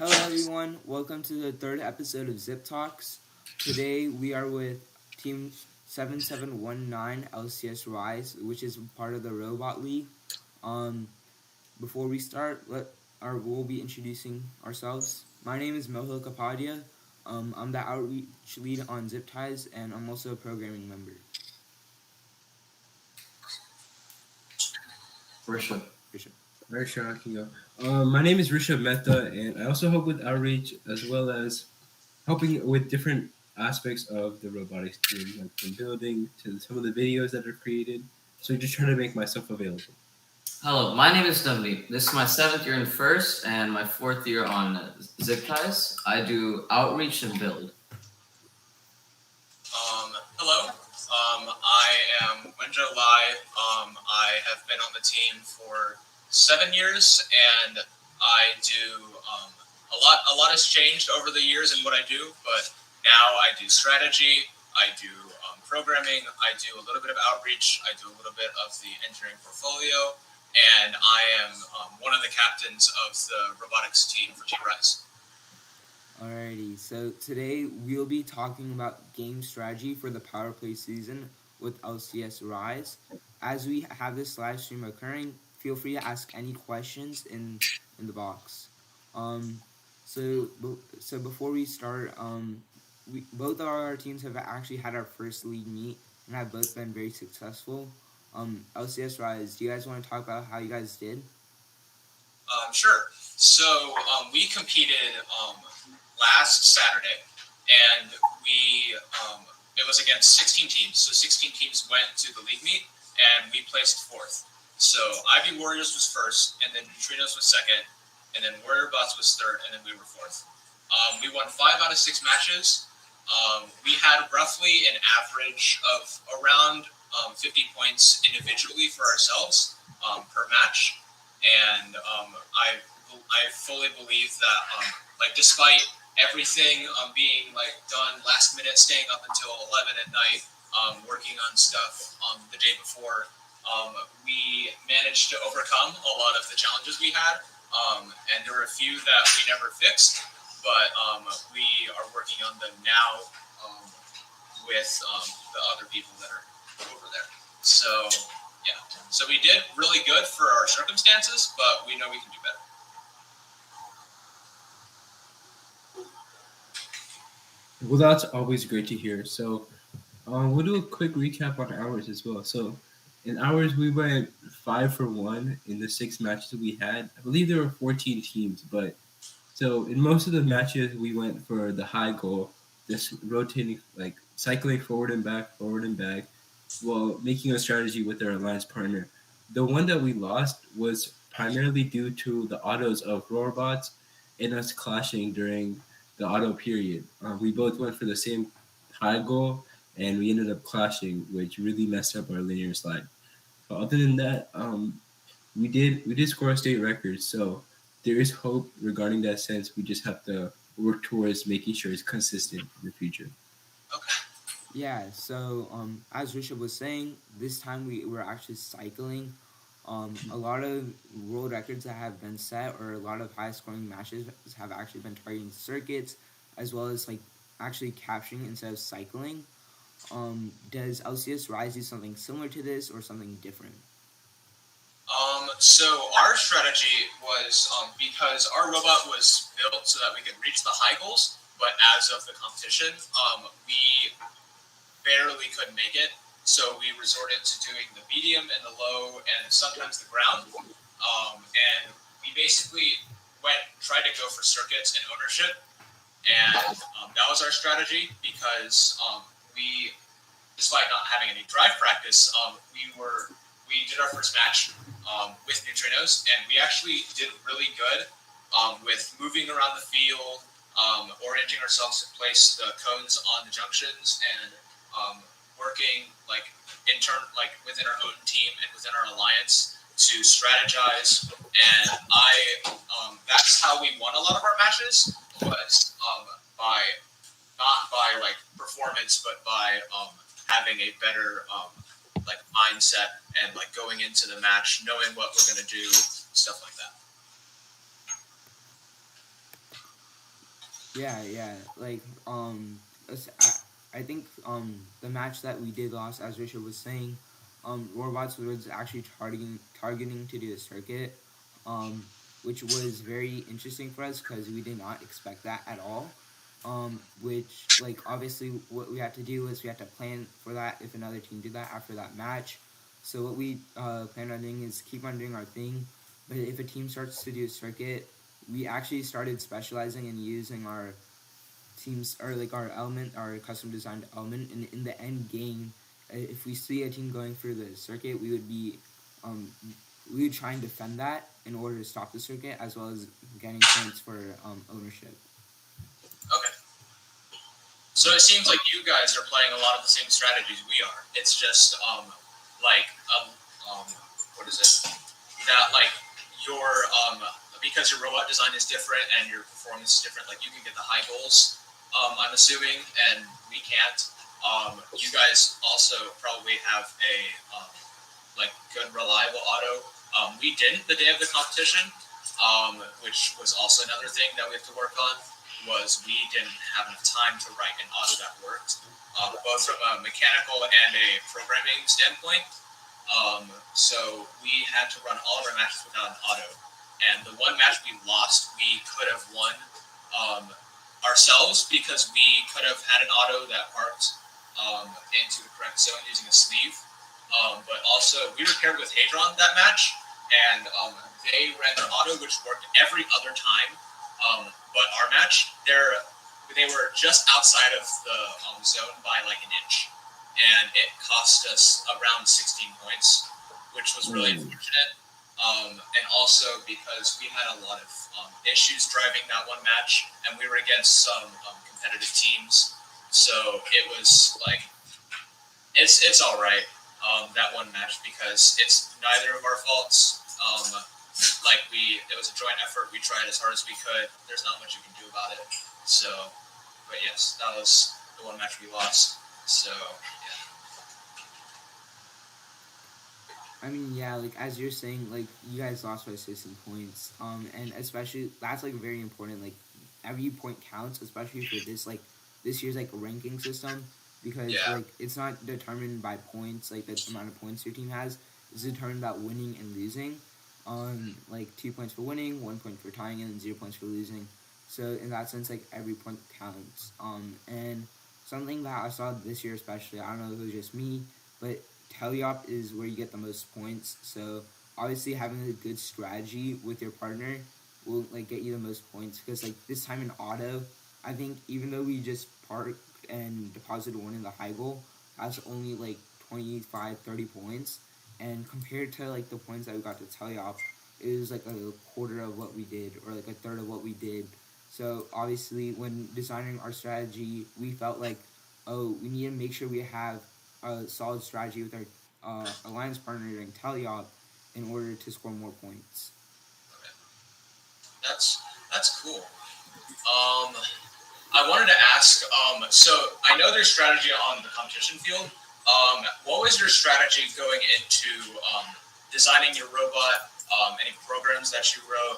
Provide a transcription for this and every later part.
Hello, everyone. Welcome to the third episode of Z.I.P Talks. Today we are with Team 7719 LCS RISE, which is part of the Robot League. Before we start, we'll be introducing ourselves. My name is Mohil Kapadia. I'm the outreach lead on Z.I.P Ties, and I'm also a programming member. Rishabh. Very sure I can go. My name is Rishabh Mehta, and I also help with outreach as well as helping with different aspects of the robotics team, like from building to some of the videos that are created. So just trying to make myself available. Hello, my name is Navneet. This is my 7th year in FIRST and my 4th year on Z.I.P Ties. I do outreach and build. Hello, I am Wenjo Lai. I have been on the team for 7 years, and I do a lot has changed over the years in what I do, but now I do strategy, I do programming, I do a little bit of outreach, I do a little bit of the engineering portfolio, and I am one of the captains of the robotics team for Team RISE. Alrighty, so today we'll be talking about game strategy for the PowerPlay season with LCS RISE. As we have this live stream occurring, feel free to ask any questions in the box. So before we start, both of our teams have actually had our first league meet and have both been very successful. LCS RISE, do you guys want to talk about how you guys did? Sure. So we competed last Saturday, and it was against 16 teams. So 16 teams went to the league meet, and we placed 4th. So Ivy Warriors was 1st, and then Neutrinos was 2nd, and then Warrior Bots was 3rd, and then we were 4th. We won 5 out of 6 matches. We had roughly an average of around 50 points individually for ourselves per match, and I fully believe that despite everything being done last minute, staying up until 11 at night, working on stuff the day before, we managed to overcome a lot of the challenges we had, and there were a few that we never fixed, but we are working on them now with the other people that are over there. So yeah, so we did really good for our circumstances, but we know we can do better. Well, that's always great to hear. So we'll do a quick recap on ours as well. So in ours, we went 5 for 1 in the 6 matches we had. I believe there were 14 teams, but so in most of the matches, we went for the high goal, just rotating, like cycling forward and back, while making a strategy with our alliance partner. The one that we lost was primarily due to the autos of robots and us clashing during the auto period. We both went for the same high goal, and we ended up clashing, which really messed up our linear slide. But other than that, we did score a state record, so there is hope regarding that sense. We just have to work towards making sure it's consistent in the future. Okay. Yeah, so as Rishabh was saying, this time we were actually cycling. A lot of world records that have been set, or a lot of high scoring matches have actually been targeting circuits, as well as actually capturing instead of cycling. Does LCS RISE do something similar to this or something different? So our strategy was because our robot was built so that we could reach the high goals, but as of the competition, we barely could make it. So we resorted to doing the medium and the low and sometimes the ground. And we basically tried to go for circuits and ownership. And that was our strategy because we, despite not having any drive practice, we did our first match with Neutrinos, and we actually did really good with moving around the field, orienting ourselves to place the cones on the junctions, and working within our own team and within our alliance to strategize. And that's how we won a lot of our matches, was by not by performance, but by having a better mindset and going into the match, knowing what we're going to do, stuff like that. Yeah. Like I think the match that we did lost, as Richard was saying, robots was actually targeting to do a circuit, um, which was very interesting for us because we did not expect that at all. Which like obviously what we had to do is we had to plan for that if another team did that after that match. So what we planned on doing is keep on doing our thing, but if a team starts to do a circuit, we actually started specializing and using our teams or like our element, our custom designed element, and in the end game, if we see a team going through the circuit, um, we would try and defend that in order to stop the circuit, as well as getting points for ownership. Okay. So it seems like you guys are playing a lot of the same strategies we are. It's just like um, what is it? That like your because your robot design is different and your performance is different. Like you can get the high goals. I'm assuming, and we can't. You guys also probably have a like good reliable auto. We didn't the day of the competition, which was also another thing that we have to work on. Was we didn't have enough time to write an auto that worked, both from a mechanical and a programming standpoint. So we had to run all of our matches without an auto. And the one match we lost, we could have won ourselves because we could have had an auto that parked into the correct zone using a sleeve. But also, we were paired with Hadron that match, and they ran their auto, which worked every other time. But our match, they were just outside of the zone by like an inch, and it cost us around 16 points, which was really unfortunate. And also because we had a lot of issues driving that one match, and we were against some competitive teams, so it was like it's all right that one match because it's neither of our faults. It was a joint effort. We tried as hard as we could. There's not much you can do about it. So, but yes, that was the one match we lost. So yeah. I mean, yeah, like as you're saying, like you guys lost by 16 points, and especially that's like very important. Like every point counts, especially for this year's like ranking system, because Yeah. like it's not determined by points, like the amount of points your team has. It's determined by winning and losing. Like 2 points for winning, 1 point for tying, and 0 points for losing. So in that sense, like every point counts. And something that I saw this year, especially, I don't know if it was just me, but teleop is where you get the most points. So obviously having a good strategy with your partner will like get you the most points because like this time in auto, I think even though we just parked and deposited one in the high goal, that's only like 25, 30 points. And compared to like the points that we got to teleop, it was like a quarter of what we did or like a third of what we did. So obviously when designing our strategy, we felt like, oh, we need to make sure we have a solid strategy with our alliance partner in teleop in order to score more points. Okay. That's cool. I wanted to ask. So I know there's strategy on the competition field. What was your strategy going into designing your robot? Any programs that you wrote,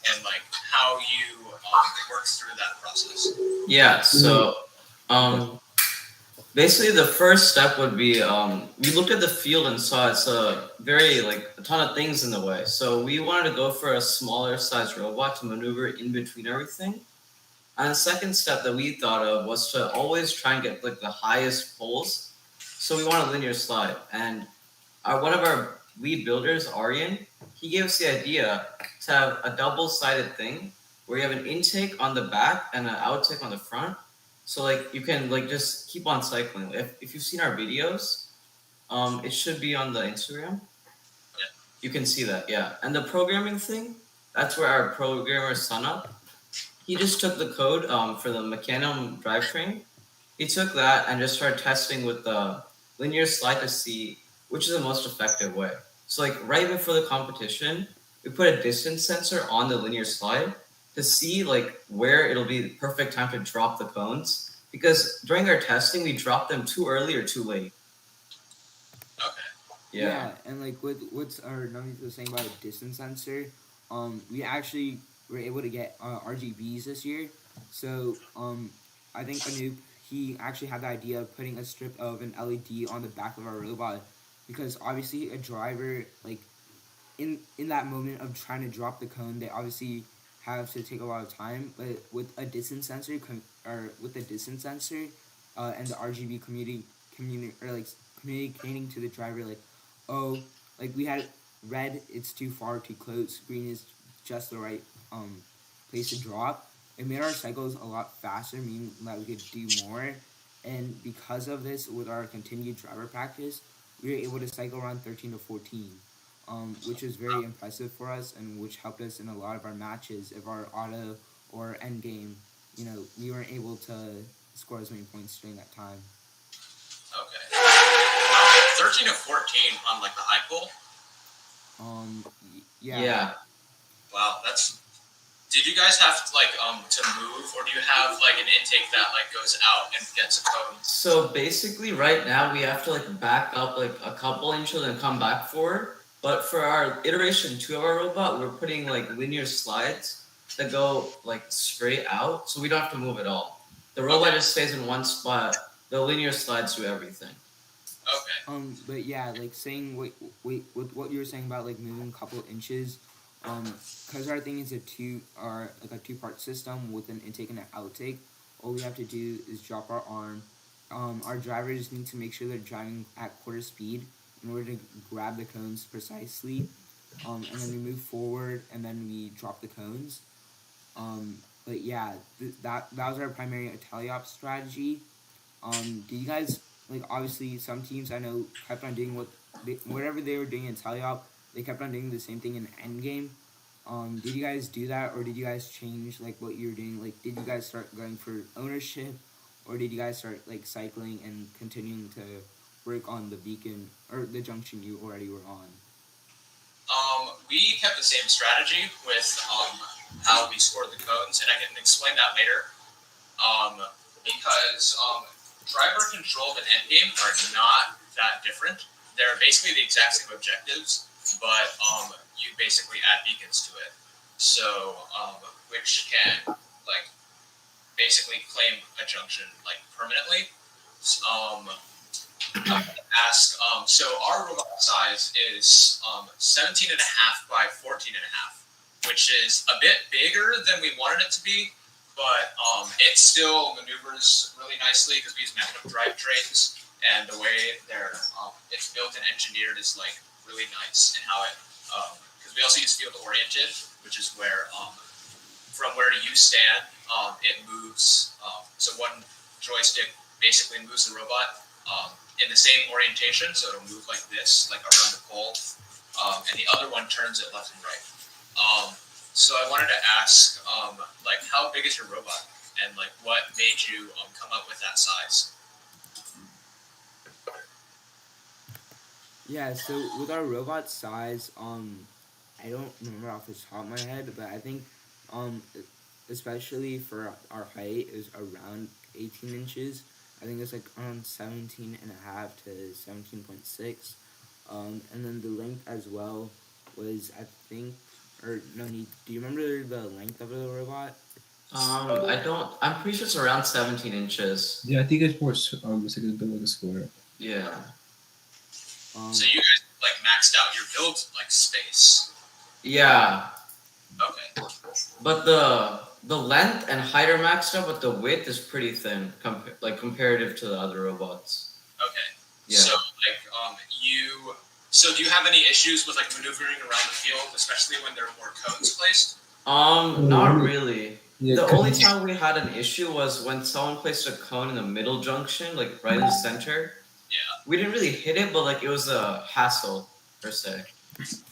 and like how you worked through that process? Yeah. So basically, the first step would be we looked at the field and saw it's a very like a ton of things in the way. So we wanted to go for a smaller size robot to maneuver in between everything. And the second step that we thought of was to always try and get like the highest poles. So we want a linear slide. And one of our lead builders, Aryan, he gave us the idea to have a double-sided thing where you have an intake on the back and an outtake on the front. So like you can like just keep on cycling. If you've seen our videos, it should be on the Instagram. Yeah. You can see that, yeah. And the programming thing, that's where our programmer Sun Up, he just took the code for the Mecanum drivetrain. He took that and just started testing with the linear slide to see which is the most effective way. So like right before the competition, we put a distance sensor on the linear slide to see like where it'll be the perfect time to drop the cones. Because during our testing, we dropped them too early or too late. Okay. Yeah. And like with what's our Navneet was saying about a distance sensor, we actually we were able to get RGBs this year. So I think Anoop, he actually had the idea of putting a strip of an LED on the back of our robot, because obviously a driver, like, in that moment of trying to drop the cone, they obviously have to take a lot of time. But with a distance sensor, or with the distance sensor, and the RGB community, or like communicating to the driver, like, oh, like we had red, it's too far, too close. Green is just the right place to drop. It made our cycles a lot faster, meaning that we could do more. And because of this, with our continued driver practice, we were able to cycle around 13 to 14, which is very impressive for us, and which helped us in a lot of our matches. If our auto or end game, we weren't able to score as many points during that time. Okay. 13 to 14 on like the high pull. Yeah. Yeah. Wow, that's. Did you guys have to move, or do you have like an intake that like goes out and gets a cone? So basically, right now we have to like back up like a couple inches and come back forward. But for our iteration 2 of our robot, we're putting like linear slides that go like straight out, so we don't have to move at all. The robot just stays in one spot. The linear slides do everything. Okay. But yeah, like saying wait, with what you were saying about like moving a couple inches, because our thing is a two-part system with an intake and an outtake. All we have to do is drop our arm. Our drivers need to make sure they're driving at quarter speed in order to grab the cones precisely. And then we move forward, and then we drop the cones. But yeah, that was our primary teleop strategy. Do you guys, like, obviously some teams I know kept on doing whatever they were doing in teleop, they kept on doing the same thing in endgame. Did you guys do that, or did you guys change like what you were doing? Like, did you guys start going for ownership, or did you guys start like cycling and continuing to work on the beacon or the junction you already were on? We kept the same strategy with how we scored the cones, and I can explain that later. Because driver controlled and endgame are not that different. They're basically the exact same objectives, but you basically add beacons to it. So, which can like basically claim a junction like permanently. I ask, so our robot size is 17 and a half by 14 and a half, which is a bit bigger than we wanted it to be, but it still maneuvers really nicely because we use magnet drivetrains, and the way it's built and engineered is like really nice in how it, because we also use field oriented, which is where from where you stand, it moves. So one joystick basically moves the robot in the same orientation, so it'll move like this, like around the pole, and the other one turns it left and right. So I wanted to ask, like, how big is your robot, and like, what made you come up with that size? Yeah, so with our robot size, I don't remember off the top of my head, but I think, especially for our height, is around 18 inches. I think it's like around 17 and a half to 17.6. And then the length as well was, I think, or no, do you remember the length of the robot? I don't. I'm pretty sure it's around 17 inches. Yeah, I think it's more it's like a bit like a square. Yeah. So you guys like maxed out your build like space. Yeah. Okay. But the length and height are maxed out, but the width is pretty thin, comparative to the other robots. Okay. Yeah. So like So do you have any issues with like maneuvering around the field, especially when there are more cones placed? Not really. Yeah, The only time we had an issue was when someone placed a cone in the middle junction, like right in the center. Yeah. We didn't really hit it, but like it was a hassle per se.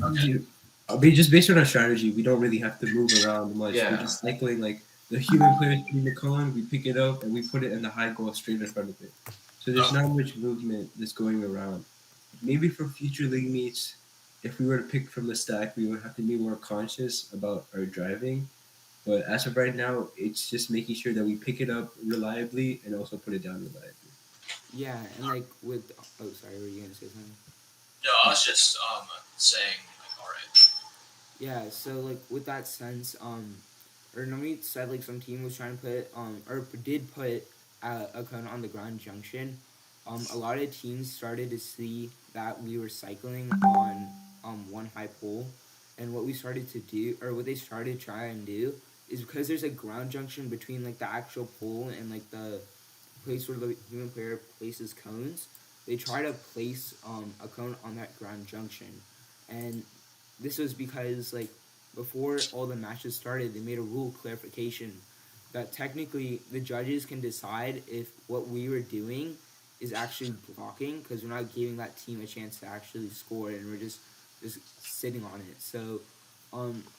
Okay. Just based on our strategy, we don't really have to move around much. Yeah. We're just cycling like the human player hitting the cone, we pick it up and we put it in the high goal straight in front of it. So there's not much movement that's going around. Maybe for future league meets, if we were to pick from the stack, we would have to be more conscious about our driving. But as of right now, it's just making sure that we pick it up reliably and also put it down reliably. Yeah, and like with, oh, sorry, were you gonna say something? No, I was just saying like, all right. Yeah, so like with that sense, or Nami said like some team was trying to put or did put a cone on the ground junction. A lot of teams started to see that we were cycling on one high pole, and what we started to do, or what they started to try and do, is because there's a ground junction between like the actual pole and like the place where the human player places cones. They try to place a cone on that ground junction, and this was because like before all the matches started, they made a rule clarification that technically the judges can decide if what we were doing is actually blocking because we're not giving that team a chance to actually score and we're just sitting on it. So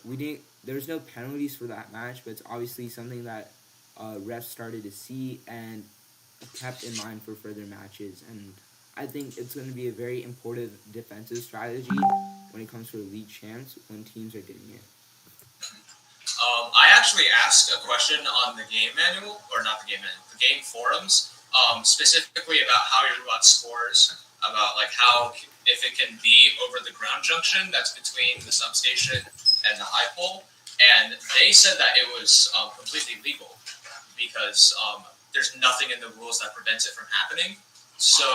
we didn't. There's no penalties for that match, but it's obviously something that refs started to see and kept in mind for further matches. And I think it's going to be a very important defensive strategy when it comes to league champs when teams are doing it. I actually asked a question on the game manual, or not the game manual, the game forums, specifically about how your robot scores, about like how if it can be over the ground junction that's between the substation and the high pole, and they said that it was completely legal because there's nothing in the rules that prevents it from happening. So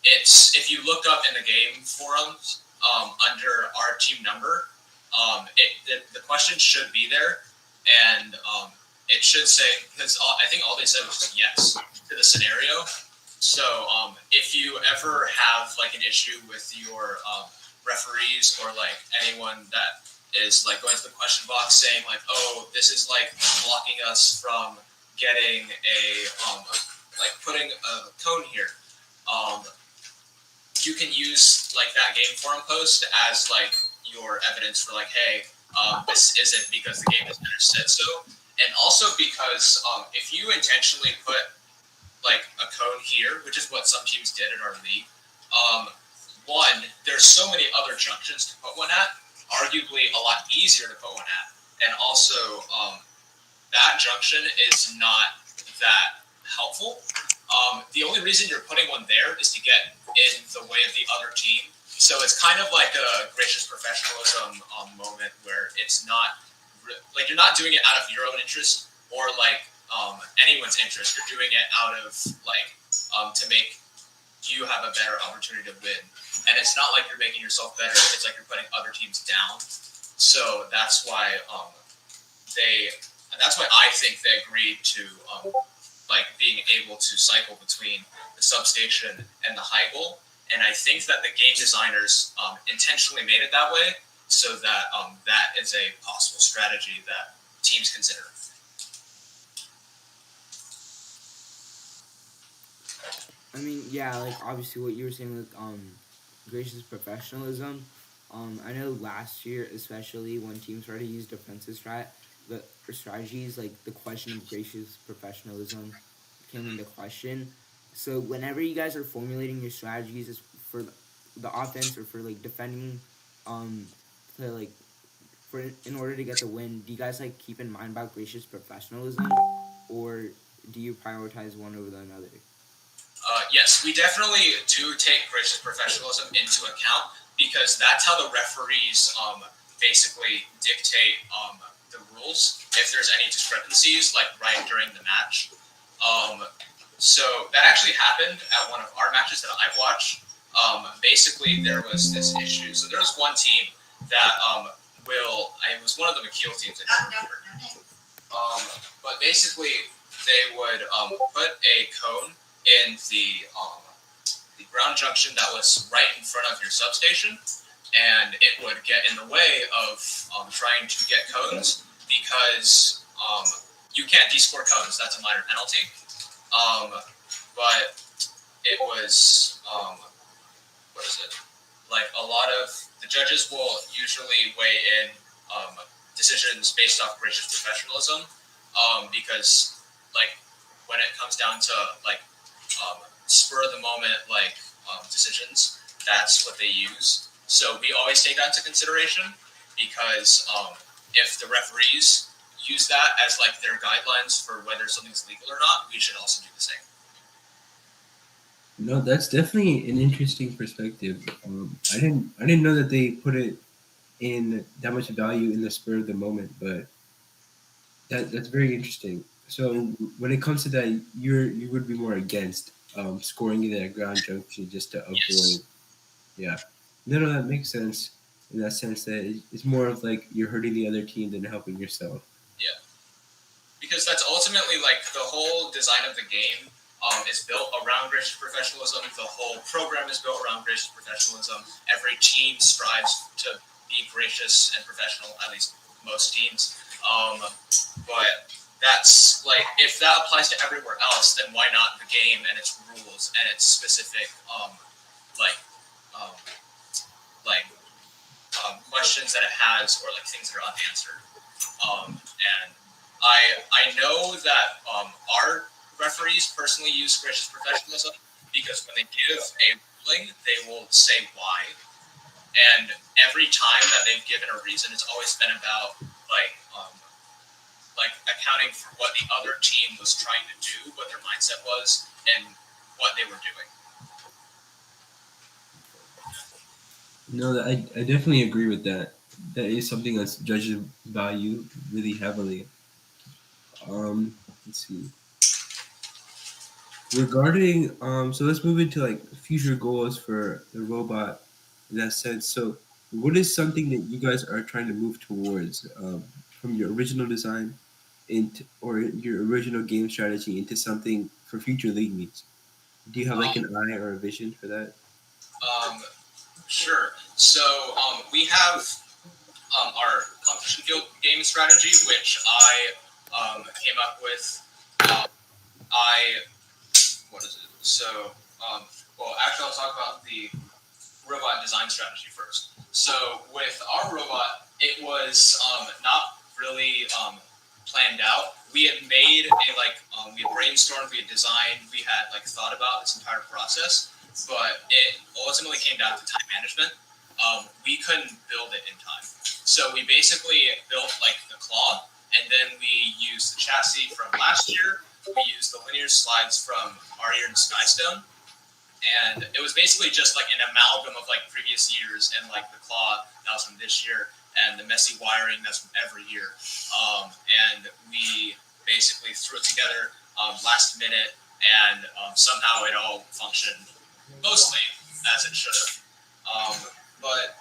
it's if you look up in the game forums under our team number, the question should be there, and it should say because I think all they said was just yes to the scenario. So if you ever have like an issue with your referees or like anyone that is like going to the question box saying like, oh, this is like blocking us from getting a like putting a cone here, um, you can use like that game forum post as like your evidence for like, hey, this isn't because the game designer said so, and also because if you intentionally put like a cone here, which is what some teams did in our league, one, there's so many other junctions to put one at, arguably a lot easier to put one at, and also that junction is not that helpful. The only reason you're putting one there is to get in the way of the other team. So it's kind of like a gracious professionalism moment where it's not like you're not doing it out of your own interest or like anyone's interest. You're doing it out of like to make you have a better opportunity to win. And it's not like you're making yourself better. It's like you're putting other teams down. So that's why that's why I think they agreed to like being able to cycle between the substation and the high goal. And I think that the game designers intentionally made it that way so that that is a possible strategy that teams consider. I mean, yeah, like obviously what you were saying with gracious professionalism. I know last year, especially when teams started to use defensive strategies, like the question of gracious professionalism came into question. So whenever you guys are formulating your strategies is for the offense or for like defending, to like for in order to get the win, do you guys like keep in mind about gracious professionalism, or do you prioritize one over the another? Yes, we definitely do take gracious professionalism into account because that's how the referees basically dictate the rules if there's any discrepancies, like right during the match. So that actually happened at one of our matches that I've watched. Basically, there was this issue. So there was one team that it was one of the McKeel teams. I don't remember. But basically, they would put a cone in the ground junction that was right in front of your substation, and it would get in the way of trying to get cones because you can't descore cones. That's a minor penalty. But it was what is it? Like a lot of the judges will usually weigh in decisions based off gracious professionalism because like when it comes down to like spur of the moment like decisions, that's what they use. So we always take that into consideration because if the referees use that as like their guidelines for whether something's legal or not, we should also do the same. No, that's definitely an interesting perspective. I didn't know that they put it in that much value in the spur of the moment. But that's very interesting. So when it comes to that, you would be more against scoring it at a ground junction just to avoid. Yes. Yeah, no, that makes sense. In that sense, that it's more of like you're hurting the other team than helping yourself. Yeah. Because that's ultimately like the whole design of the game is built around gracious professionalism. The whole program is built around gracious professionalism. Every team strives to be gracious and professional, at least most teams. But that's like, if that applies to everywhere else, then why not the game and its rules and its specific like um, like questions that it has, or like things that are unanswered. And I know that our referees personally use gracious professionalism, because when they give a ruling, they will say why. And every time that they've given a reason, it's always been about like accounting for what the other team was trying to do, what their mindset was, and what they were doing. No, I definitely agree with that. That is something that judges value really heavily. Let's see. Regarding so let's move into like future goals for the robot in that sense. So what is something that you guys are trying to move towards from your original design into, or your original game strategy, into something for future league meets? Do you have like an eye or a vision for that? Sure. So we have our competition field game strategy, which I came up with. What is it? So, well, actually, I'll talk about the robot design strategy first. So, with our robot, it was not really planned out. We had made we had brainstormed, we had designed, we had thought about this entire process, but it ultimately came down to time management. We couldn't build it in time, so we basically built the claw, and then we used the chassis from last year. We used the linear slides from our year in Skystone, and it was basically just an amalgam of previous years, and the claw that was from this year, and the messy wiring that's from every year. And we basically threw it together last minute, and somehow it all functioned mostly as it should have. But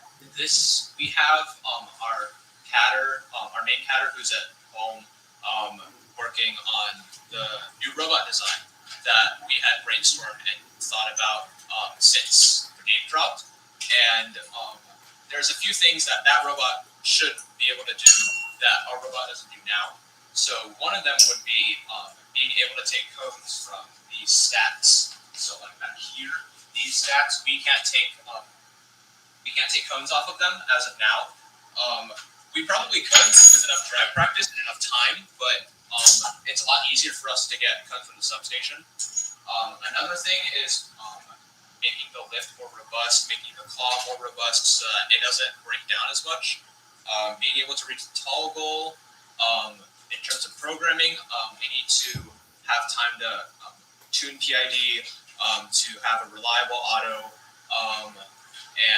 we have our catter, our main catter, who's at home working on the new robot design that we had brainstormed and thought about since the game dropped. And there's a few things that robot should be able to do that our robot doesn't do now. So one of them would be being able to take codes from these stats. So back here, these stats, we can't take cones off of them as of now. We probably could with enough drag practice and enough time, but it's a lot easier for us to get cones from the substation. Another thing is making the lift more robust, making the claw more robust so that it doesn't break down as much. Being able to reach the tall goal. In terms of programming, we need to have time to tune PID, to have a reliable auto,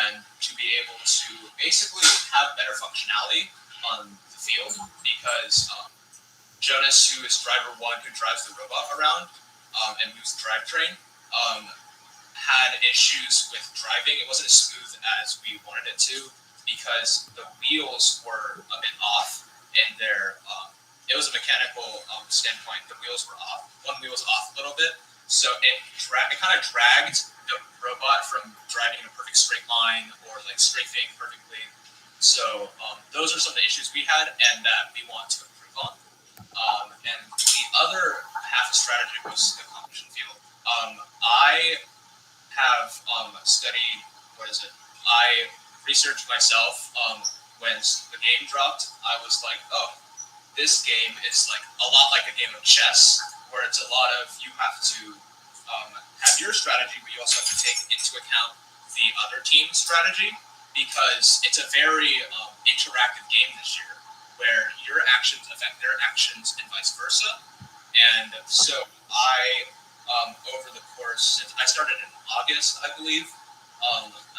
and to be able to basically have better functionality on the field, because Jonas, who is driver one, who drives the robot around and moves the drivetrain, had issues with driving. It wasn't as smooth as we wanted it to, because the wheels were a bit off, and it was a mechanical standpoint. The wheels were off. One wheel was off a little bit, so it kind of dragged the robot from driving in a perfect straight line or strafing perfectly. So those are some of the issues we had and that we want to improve on. And the other half of strategy was the competition field. I have studied, I researched myself when the game dropped. I was like, oh, this game is a lot like a game of chess, where it's a lot of, you have to have your strategy, but you also have to take into account the other team's strategy, because it's a very interactive game this year, where your actions affect their actions and vice versa. And so I, over the course, since I started in August, I believe,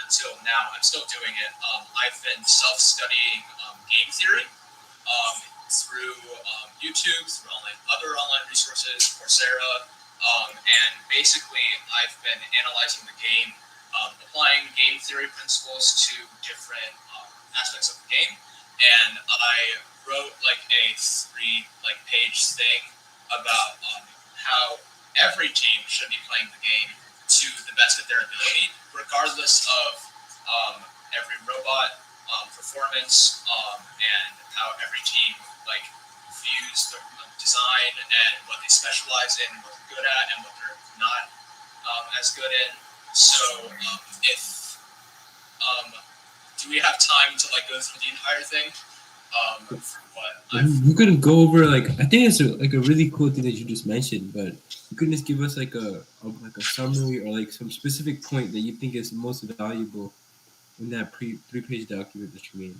until now. I'm still doing it. I've been self-studying game theory through YouTube, through other online resources, Coursera, and basically I've been analyzing the game, applying game theory principles to different aspects of the game, and I wrote like a 3-page thing about how every team should be playing the game to the best of their ability, regardless of every robot performance and how every team views the design and what they specialize in, what they're good at, and what they're not as good in. So, if do we have time to go through the entire thing? We could go over I think it's a really cool thing that you just mentioned, but you could just give us a summary or some specific point that you think is most valuable in that 3-page document that you made.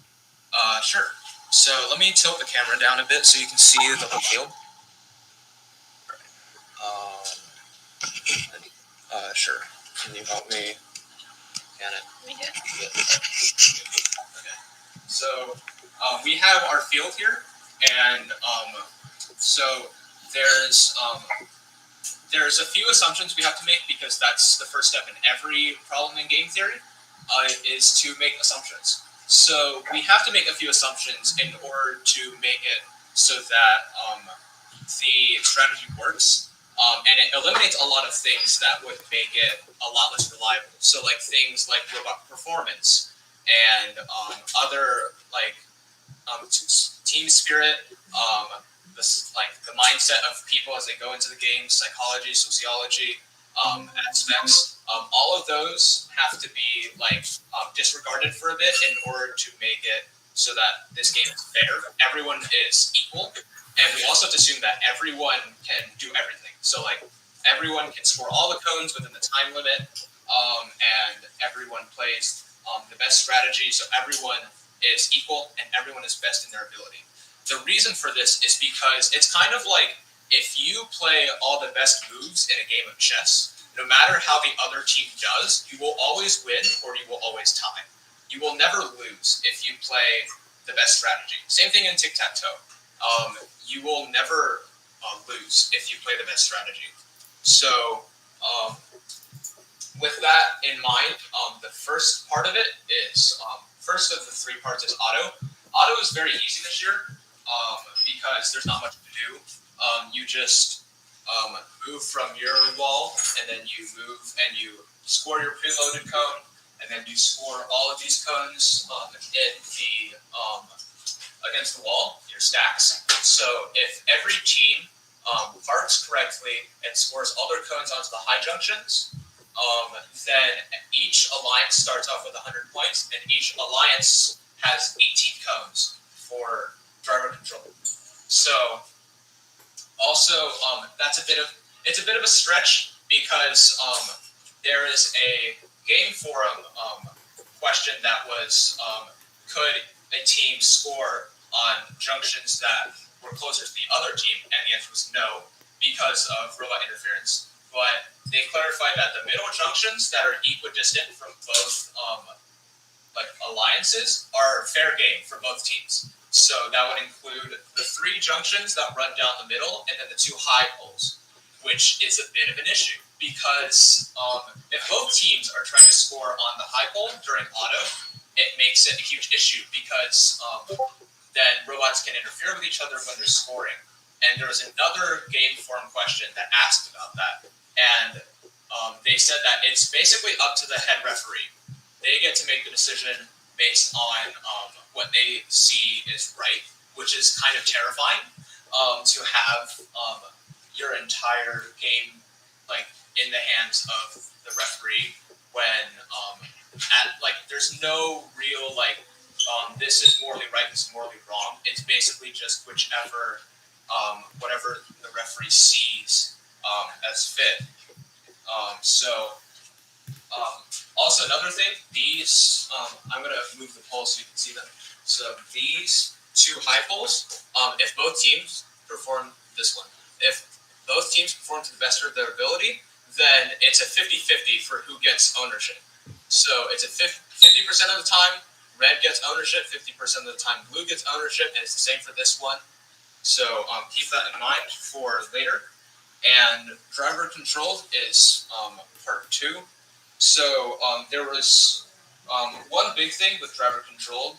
Sure. So let me tilt the camera down a bit so you can see the whole field. Sure. Can you help me? Can it? Yeah. Okay. So we have our field here, and so there's a few assumptions we have to make, because that's the first step in every problem in game theory, is to make assumptions. So we have to make a few assumptions in order to make it so that the strategy works. And it eliminates a lot of things that would make it a lot less reliable. So things like robot performance and other team spirit, the mindset of people as they go into the game, psychology, sociology aspects. All of those have to be disregarded for a bit in order to make it so that this game is fair. Everyone is equal. And we also have to assume that everyone can do everything. So everyone can score all the cones within the time limit, and everyone plays the best strategy. So everyone is equal and everyone is best in their ability. The reason for this is because it's kind of like if you play all the best moves in a game of chess, no matter how the other team does, you will always win or you will always tie. You will never lose if you play the best strategy. Same thing in tic-tac-toe. You will never lose if you play the best strategy. So, with that in mind, the first part of it is, first of the 3 parts is auto. Auto is very easy this year because there's not much to do. You just move from your wall, and then you move and you score your preloaded cone, and then you score all of these cones in the against the wall, your stacks. So if every team parks correctly and scores all their cones onto the high junctions, then each alliance starts off with 100 points, and each alliance has 18 cones for driver control. So also it's a bit of a stretch, because there is a game forum question that was could a team score on junctions that were closer to the other team, and the answer was no, because of robot interference. But they clarified that the middle junctions that are equidistant from both alliances are fair game for both teams. So that would include the 3 junctions that run down the middle, and then the 2 high poles, which is a bit of an issue, because if both teams are trying to score on the high pole during auto, it makes it a huge issue, because then robots can interfere with each other when they're scoring. And there was another game forum question that asked about that, and they said that it's basically up to the head referee. They get to make the decision based on what they see is right, which is kind of terrifying, to have your entire game in the hands of the referee when there's no real this is morally right, this is morally wrong. It's basically just whichever whatever the referee sees as fit. Also another thing, these I'm gonna move the poles so you can see them. So these 2 high poles, if both teams perform this one, if both teams perform to the best of their ability, then it's a 50-50 for who gets ownership. So it's a 50% of the time, red gets ownership, 50% of the time, blue gets ownership, and it's the same for this one. So keep that in mind for later. And driver control is part 2. So there was one big thing with driver control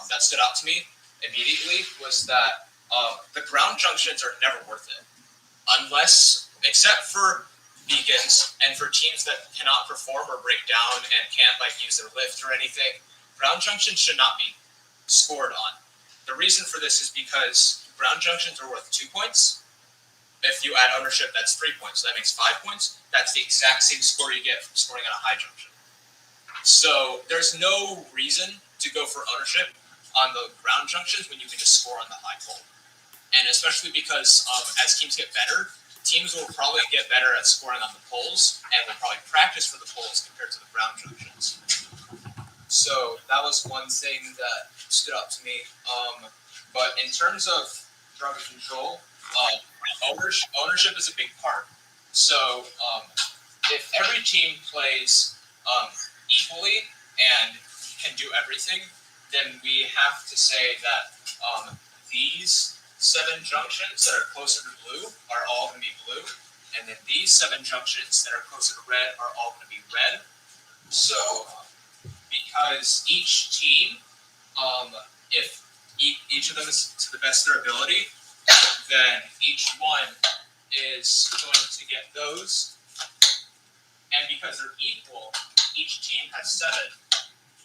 that stood out to me immediately was that the ground junctions are never worth it, except for beacons and for teams that cannot perform or break down and can't use their lift or anything. Ground junctions should not be scored on. The reason for this is because ground junctions are worth 2 points. If you add ownership, that's 3 points. So that makes 5 points. That's the exact same score you get from scoring on a high junction. So there's no reason to go for ownership on the ground junctions when you can just score on the high pole. And especially because as teams get better, teams will probably get better at scoring on the poles and will probably practice for the poles compared to the ground junctions. So that was one thing that stood out to me. But in terms of driver control, ownership is a big part. So if every team plays equally and can do everything, then we have to say that these 7 junctions that are closer to blue are all going to be blue, and then these 7 junctions that are closer to red are all going to be red. So because each team, if each of them is to the best of their ability, then each one is going to get those. And because they're equal, each team has 7,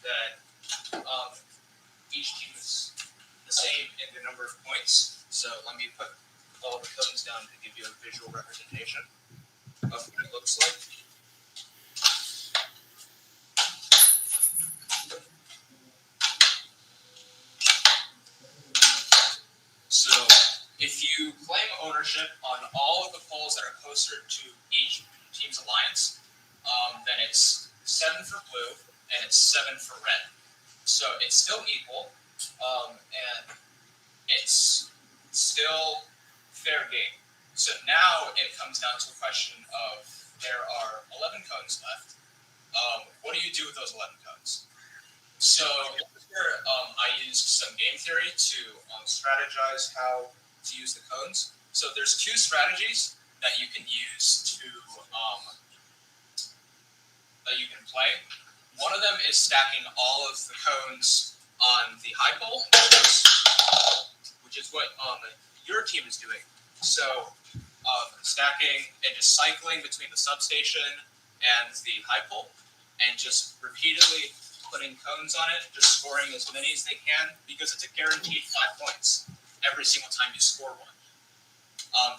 then each team is the same in the number of points. So let me put all the cones down to give you a visual representation of what it looks like. So if you claim ownership on all of the poles that are closer to each team's alliance, then it's 7 for blue and it's 7 for red. So it's still equal, and it's still fair game. So now it comes down to a question of there are 11 cones left. What do you do with those 11 cones? So here I used some game theory to strategize how to use the cones. So there's 2 strategies that you can use to that you can play. One of them is stacking all of the cones on the high pole, which is what your team is doing. So stacking and just cycling between the substation and the high pole, and just repeatedly putting cones on it, just scoring as many as they can, because it's a guaranteed 5 points every single time you score one.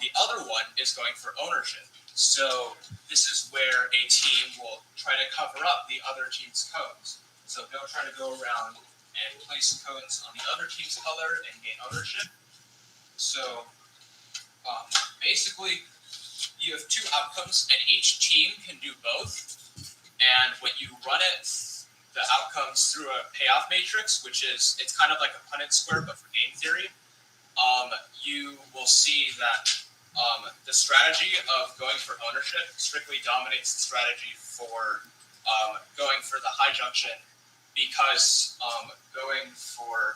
The other one is going for ownership. So this is where a team will try to cover up the other team's cones. So they'll try to go around and place cones on the other team's color and gain ownership. So basically, you have 2 outcomes, and each team can do both. And when you run it, the outcomes through a payoff matrix, which is, it's kind of like a Punnett square, but for game theory, you will see that the strategy of going for ownership strictly dominates the strategy for going for the high junction, because going for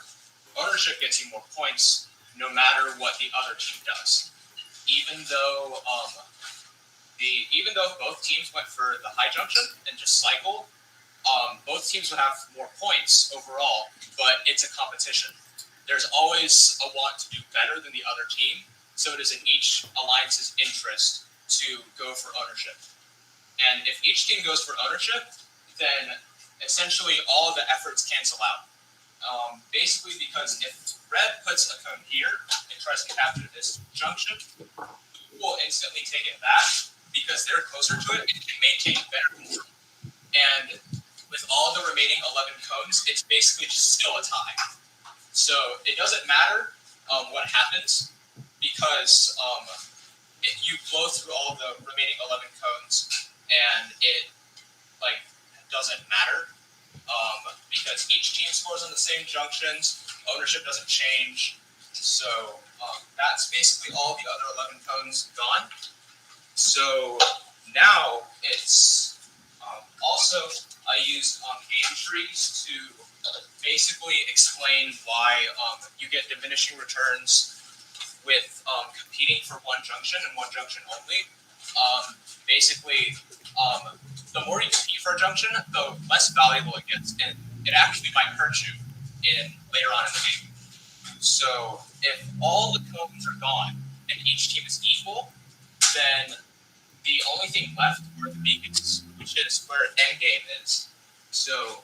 ownership gets you more points no matter what the other team does. Even though both teams went for the high junction and just cycle, both teams would have more points overall, but it's a competition. There's always a want to do better than the other team, so it is in each alliance's interest to go for ownership. And if each team goes for ownership, then essentially all of the efforts cancel out. Basically, because if red puts a cone here and tries to capture this junction, will instantly take it back because they're closer to it and can maintain better control. And with all the remaining 11 cones, it's basically just still a tie. So it doesn't matter what happens, because you blow through all the remaining 11 cones and it doesn't matter, because each team scores on the same junctions, ownership doesn't change. So that's basically all the other 11 cones gone. So now it's also I used game trees to basically explain why you get diminishing returns with competing for one junction and one junction only. Basically, the more you compete for a junction, the less valuable it gets, and it actually might hurt you later on in the game. So if all the cones are gone and each team is equal, then the only thing left are the beacons, which is where endgame is. So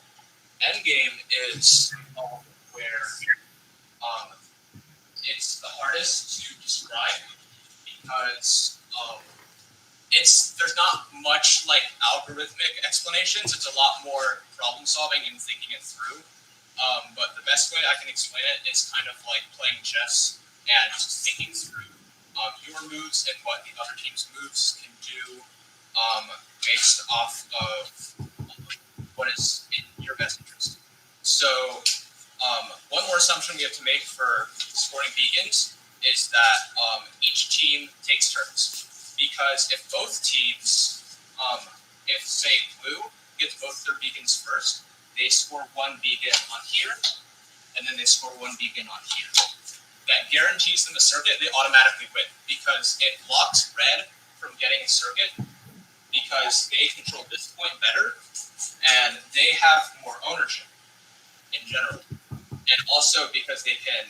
endgame is where it's the hardest to describe because there's not much like algorithmic explanations. It's a lot more problem solving and thinking it through. But the best way I can explain it is kind of like playing chess and just thinking through your moves and what the other team's moves can do based off of what is in your best interest. So one more assumption we have to make for scoring beacons is that each team takes turns. Because if both teams, if say blue gets both their beacons first, they score one beacon on here, and then they score one beacon on here. That guarantees them a circuit. They automatically win because it blocks red from getting a circuit because they control this point better and they have more ownership in general. And also because they can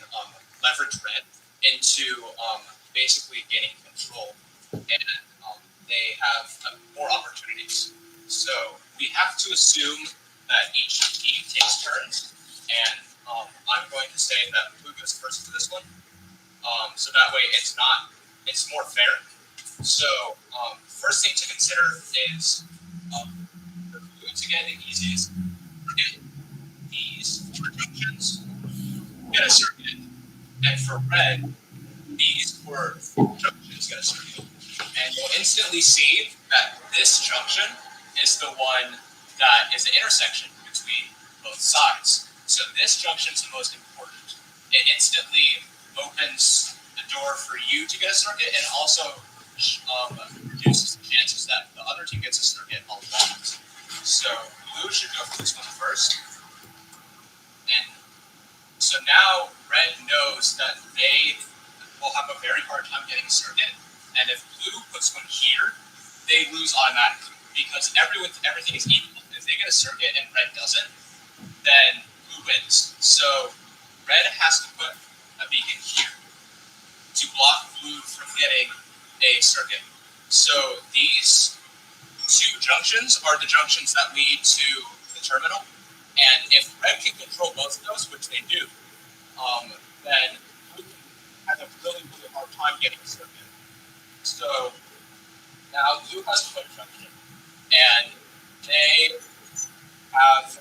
leverage red into basically gaining control and they have more opportunities. So we have to assume that each team takes turns, and I'm going to say that blue goes first for this one. So that way it's more fair. So first thing to consider is for blue to get the easiest circuit, these four junctions get a circuit, and for red, these four junctions get a circuit. And you'll instantly see that this junction is the one that is the intersection between both sides. So this junction is the most important. It instantly opens the door for you to get a circuit and also reduces the chances that the other team gets a circuit a lot. So blue should go for this one first. And so now red knows that they will have a very hard time getting a circuit. And if blue puts one here, they lose automatically because everything is equal. If they get a circuit and red doesn't, then blue wins. So red has to put a beacon here to block blue from getting a circuit. So these two junctions are the junctions that lead to the terminal. And if red can control both of those, which they do, then blue has a really, really hard time getting a circuit. So now blue has to put a junction, and they have,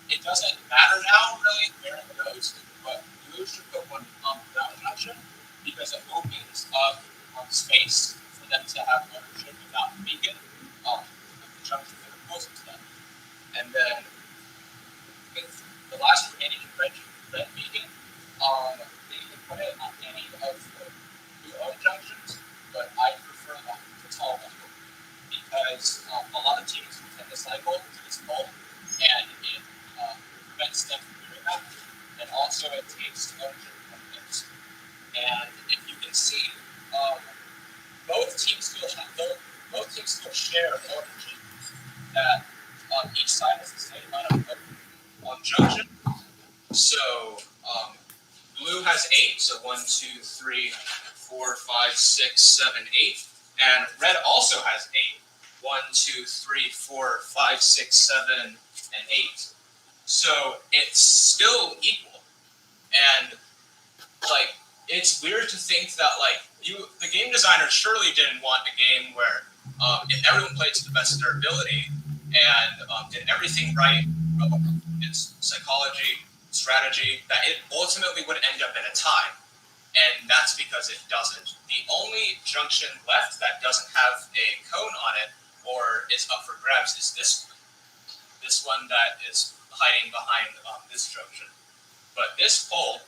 it doesn't matter now really where it goes, but blue should put one on that junction because it opens up space for them to have ownership without the beacon of the junctions that are closest to them. And then with the last remaining red beacon, they can put it on any of the blue-owned junctions, but I prefer that to tall level because a lot of teams tend to cycle to this pole, and it prevents them from doing that. And also, it takes ownership from things. And if you can see, both teams still share ownership. That each side has the same amount of junction. So blue has 8. So 1, 2, 3, 4, 5, 6, 7, 8. And red also has 8. 1, 2, 3, 4, 5, 6, 7, and 8. So it's still equal. And like it's weird to think that like the game designer surely didn't want a game where if everyone played to the best of their ability and did everything right, its psychology, strategy, that it ultimately would end up in a tie. And that's because it doesn't. The only junction left that doesn't have a cone on it or is up for grabs is this one. This one that is hiding behind this junction. But this pole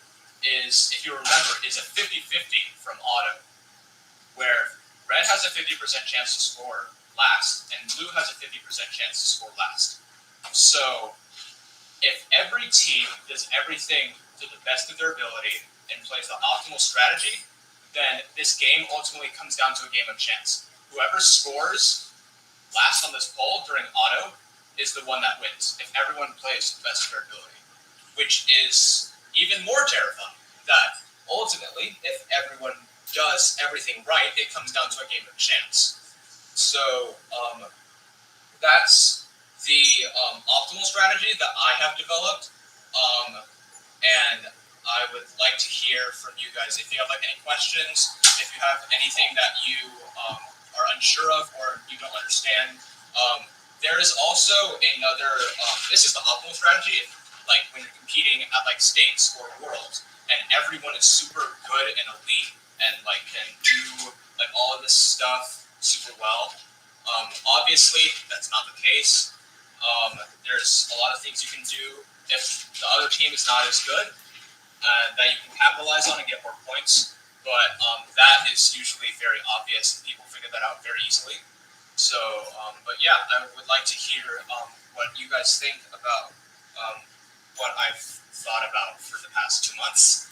is, if you remember, is a 50-50 from auto, where red has a 50% chance to score last, and blue has a 50% chance to score last. So if every team does everything to the best of their ability and plays the optimal strategy, then this game ultimately comes down to a game of chance. Whoever scores last on this poll during auto is the one that wins if everyone plays to the best of their ability, which is even more terrifying. That ultimately, if everyone does everything right, it comes down to a game of chance. So that's the optimal strategy that I have developed, and I would like to hear from you guys if you have like any questions, if you have anything that you are unsure of or you don't understand. There is also another. This is the optimal strategy, like when you're competing at like states or worlds, and everyone is super good and elite and like can do like all of this stuff super well. Obviously, that's not the case. There's a lot of things you can do if the other team is not as good that you can capitalize on and get more points. But that is usually very obvious. People figure that out very easily. So, but yeah, I would like to hear what you guys think about what I've thought about for the past 2 months.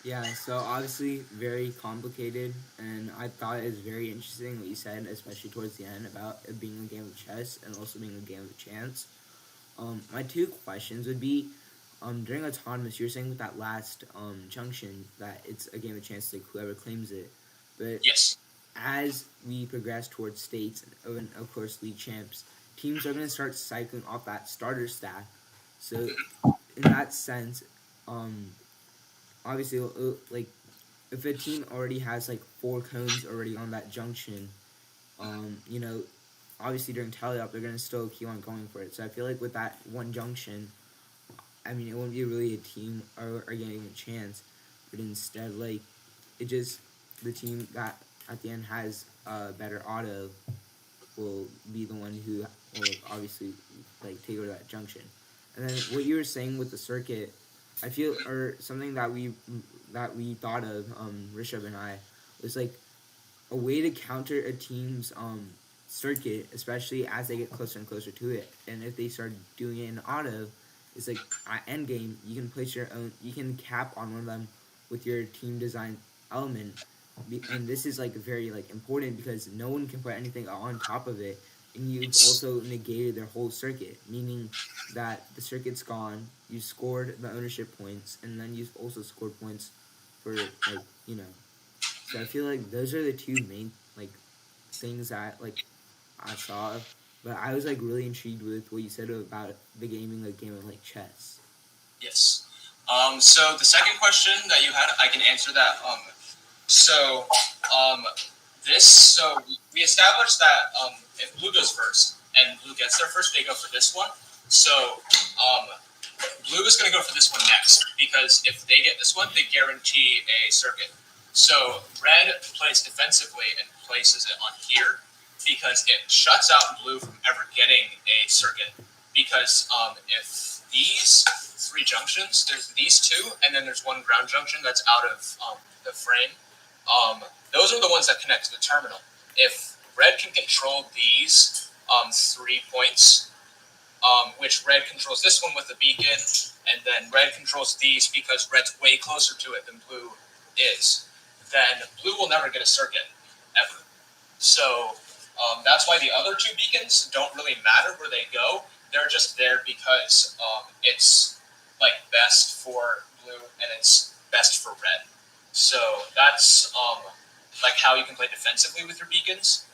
Yeah, so obviously very complicated, and I thought it was very interesting what you said, especially towards the end about it being a game of chess and also being a game of chance. My two questions would be, during autonomous, you were saying with that last junction that it's a game of chance, like whoever claims it. But Yes. as we progress towards states and of course league champs, teams are going to start cycling off that starter stack. So in that sense, obviously, like if a team already has like 4 cones already on that junction, you know, obviously during tally up they're gonna still keep on going for it. So I feel like with that one junction, I mean, it won't be really a team or getting a chance, but instead like it just the team that at the end has a better auto will be the one who will obviously like take over that junction. And then what you were saying with the circuit, I feel or something that we thought of, Rishabh and I, was like a way to counter a team's circuit, especially as they get closer and closer to it. And if they start doing it in auto, it's like at end game you can place your own, you can cap on one of them with your team design element, and this is like very like important because no one can put anything on top of it, and you've also negated their whole circuit, meaning that the circuit's gone, you scored the ownership points, and then you've also scored points for like, you know. So I feel like those are the two main like things that like I saw, but I was like really intrigued with what you said about the gaming like game of like chess. Yes. So the second question that you had, I can answer that. So we established that if blue goes first and blue gets there first, they go for this one. So blue is going to go for this one next because if they get this one, they guarantee a circuit. So red plays defensively and places it on here because it shuts out blue from ever getting a circuit. Because if these 3 junctions, there's these 2, and then there's one ground junction that's out of the frame. Those are the ones that connect to the terminal. If red can control these 3 points, which red controls this one with the beacon, and then red controls these because red's way closer to it than blue is, then blue will never get a circuit, ever. So that's why the other 2 beacons don't really matter where they go. They're just there because it's like best for blue and it's best for red. So that's like how you can play defensively with your beacons.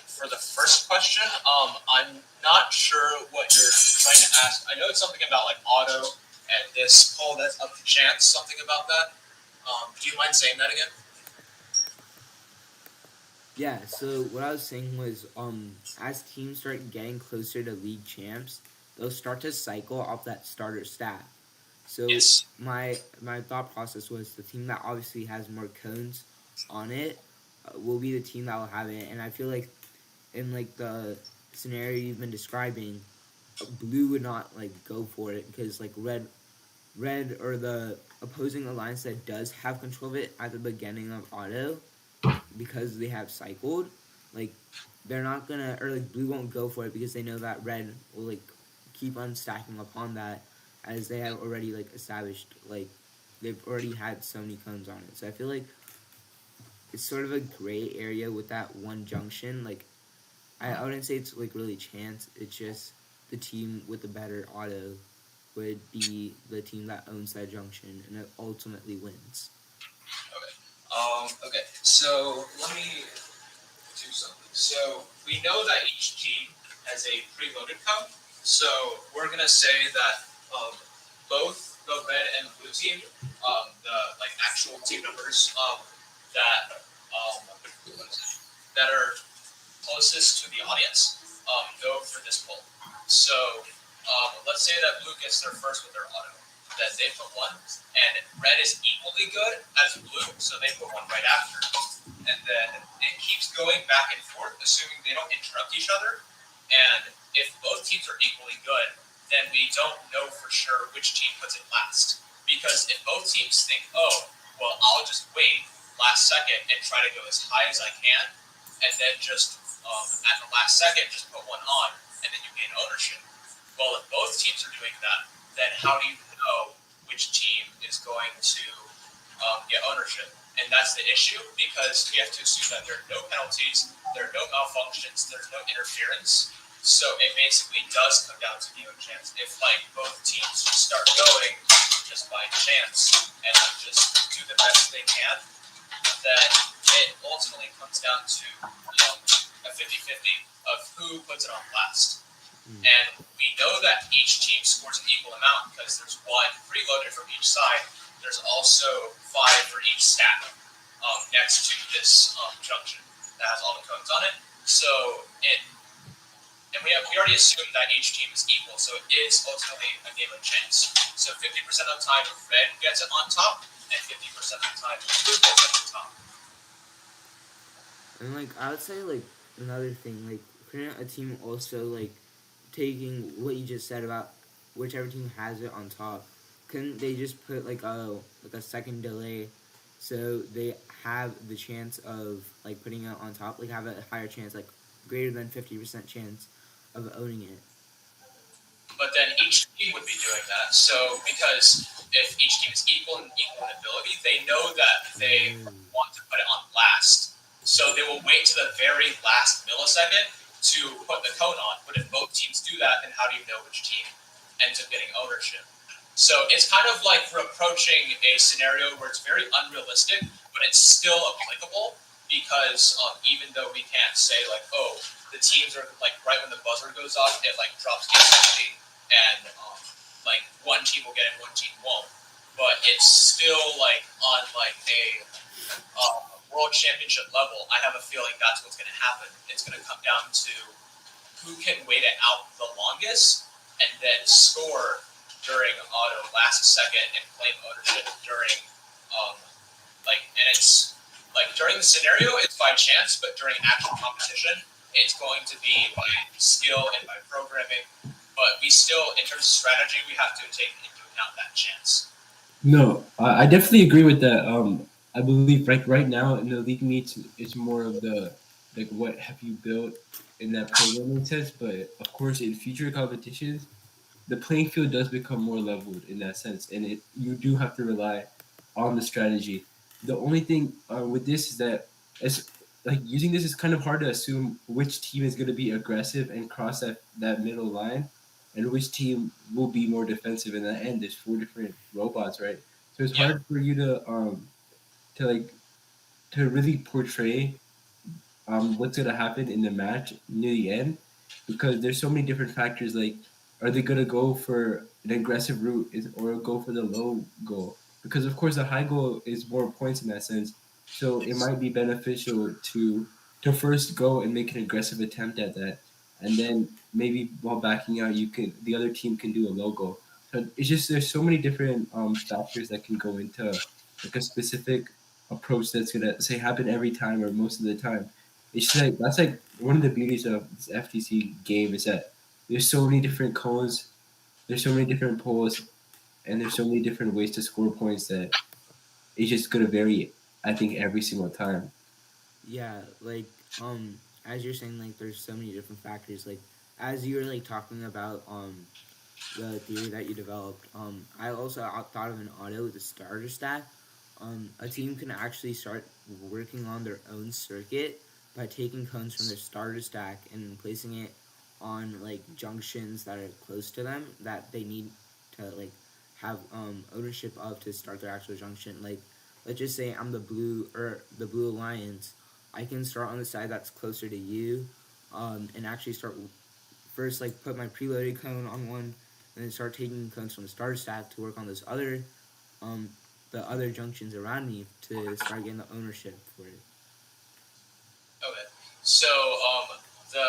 For the first question, I'm not sure what you're trying to ask. I know it's something about like auto and this poll that's up to chance, something about that. Do you mind saying that again? Yeah, so what I was saying was, as teams start getting closer to league champs, they'll start to cycle off that starter stack. So Yes. my thought process was the team that obviously has more cones on it will be the team that will have it, and I feel like in like the scenario you've been describing, blue would not like go for it because like red or the opposing alliance that does have control of it at the beginning of auto, because they have cycled, like they're not gonna, or like blue won't go for it because they know that red will like keep on stacking upon that, as they have already like established, like they've already had so many cones on it. So I feel like it's sort of a gray area with that one junction. Like I wouldn't say it's like really chance. It's just the team with the better auto would be the team that owns that junction and it ultimately wins. Okay. So let me do something. So we know that each team has a preloaded code. So we're gonna say that both the red and blue team, the like actual team numbers that that are closest to the audience go for this poll. So let's say that blue gets there first with their auto. Then they put one, and red is equally good as blue, so they put one right after. And then it keeps going back and forth, assuming they don't interrupt each other. And if both teams are equally good, then we don't know for sure which team puts it last. Because if both teams think, oh, well, I'll just wait last second and try to go as high as I can, and then just at the last second just put one on, and then you gain ownership. Well, if both teams are doing that, then how do you know which team is going to get ownership? And that's the issue, because we have to assume that there are no penalties, there are no malfunctions, there's no interference. So it basically does come down to game of chance. If like both teams just start going just by chance and just do the best they can, then it ultimately comes down to a 50-50 of who puts it on last. And we know that each team scores an equal amount because there's one preloaded from each side. There's also 5 for each stack next to this junction that has all the codes on it. So and we already assumed that each team is equal, so it is ultimately a game of chance. So 50% of the time red gets it on top, and 50% of the time blue gets it on top. And like I would say like another thing, like couldn't a team also like taking what you just said about whichever team has it on top, couldn't they just put like a second delay so they have the chance of like putting it on top, like have a higher chance, like greater than 50% chance of owning it. But then each team would be doing that. So because if each team is equal in ability, they know that they want to put it on last. So they will wait to the very last millisecond to put the cone on. But if both teams do that, then how do you know which team ends up getting ownership? So it's kind of like we're approaching a scenario where it's very unrealistic, but it's still applicable, because even though we can't say like, oh, the teams are like right when the buzzer goes off, it like drops instantly, and like one team will get it, one team won't. But it's still like on like a world championship level. I have a feeling that's what's going to happen. It's going to come down to who can wait it out the longest and then score during auto last second and claim ownership during and it's like during the scenario it's by chance, but during actual competition it's going to be by skill and by programming. But we still, in terms of strategy, we have to take into account that chance. No, I definitely agree with that. I believe right now in the league meets, it's more of the like what have you built in that programming sense. But of course, in future competitions, the playing field does become more leveled in that sense, and you do have to rely on the strategy. The only thing with this is that it's like using this is kind of hard to assume which team is going to be aggressive and cross that middle line, and which team will be more defensive. In the end, there's 4 different robots, right? So it's hard for you to like to really portray what's gonna happen in the match near the end, because there's so many different factors. Like, are they gonna go for an aggressive route or go for the low goal? Because of course the high goal is more points in that sense. So it might be beneficial to first go and make an aggressive attempt at that, and then maybe while backing out, the other team can do a low goal. So it's just there's so many different factors that can go into like a specific approach that's gonna say happen every time or most of the time. It's like that's like one of the beauties of this FTC game is that there's so many different codes, there's so many different polls, and there's so many different ways to score points that it's just gonna vary. I think every single time. Yeah, like as you're saying, like there's so many different factors. Like as you were like talking about the theory that you developed. I also thought of an auto with a starter stack. A team can actually start working on their own circuit by taking cones from their starter stack and placing it on like junctions that are close to them that they need to like have ownership of to start their actual junction. Like, let's just say I'm the blue alliance. I can start on the side that's closer to you, and actually start first like put my preloaded cone on one, and then start taking cones from the starter stack to work on those other um, the other junctions around me to start getting the ownership for it. Okay. So the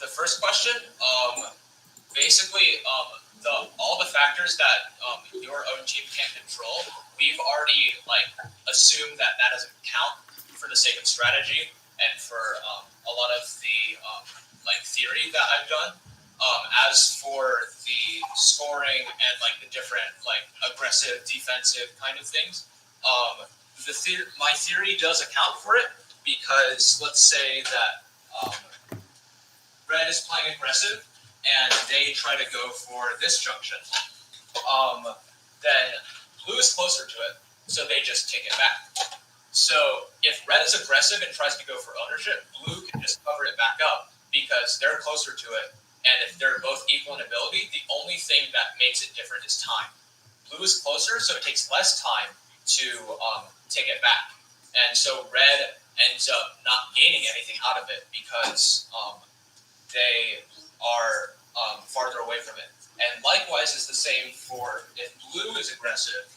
the first question, basically, all the factors that your own team can't control, we've already like assumed that that doesn't count for the sake of strategy and for a lot of the like theory that I've done. As for the scoring and like the different like aggressive, defensive kind of things, my theory does account for it because let's say that red is playing aggressive and they try to go for this junction. Then blue is closer to it, so they just take it back. So if red is aggressive and tries to go for ownership, blue can just cover it back up because they're closer to it. And if they're both equal in ability, the only thing that makes it different is time. Blue is closer, so it takes less time to take it back. And so red ends up not gaining anything out of it because they are farther away from it. And likewise is the same for if blue is aggressive